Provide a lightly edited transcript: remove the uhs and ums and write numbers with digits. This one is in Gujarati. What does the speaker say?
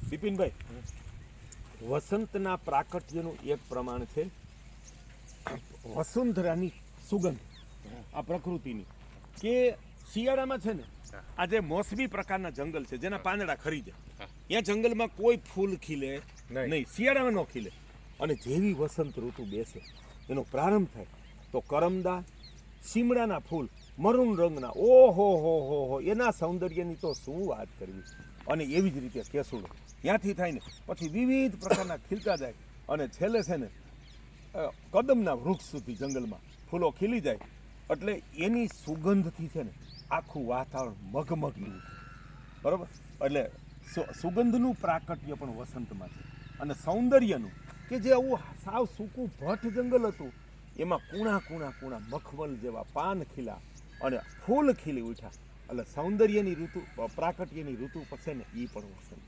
બિપિનભાઈ, વસંતના પ્રાકટ્યનું એક પ્રમાણ છે વસુંધરાની સુગંધ, આ પ્રકૃતિની. કે શિયાળામાં છે ને આ જે મોસમી પ્રકારના જંગલ છે જેના પાંદડા ખરી જાય, ત્યાં જંગલમાં કોઈ ફૂલ ખીલે નહીં, શિયાળામાં ન ખીલે. અને જેવી વસંત ઋતુ બેસે એનો પ્રારંભ થાય તો કરમદા, શીમડાના ફૂલ મરૂન રંગના, ઓહો હો, એના સૌંદર્યની તો શું વાત કરવી. અને એવી જ રીતે કેસુડો ત્યાંથી થાય ને પછી વિવિધ પ્રકારના ખીલતા જાય અને છેલ્લે છે ને કદમના વૃક્ષ સુધી જંગલમાં ફૂલો ખીલી જાય. એટલે એની સુગંધથી છે ને આખું વાતાવરણ મગમગી ઉઠે, બરાબર. એટલે સુગંધનું પ્રાકટ્ય પણ વસંતમાં છે. અને સૌંદર્યનું કે જે આવું સાવ સૂકું ભટ્ટ જંગલ હતું એમાં કૂણા મખમલ જેવા પાન ખીલા અને ફૂલ ખીલી ઉઠ્યા. એટલે સૌંદર્યની ઋતુ, પ્રાકટ્યની ઋતુ પછી ને એ પણ વસંત.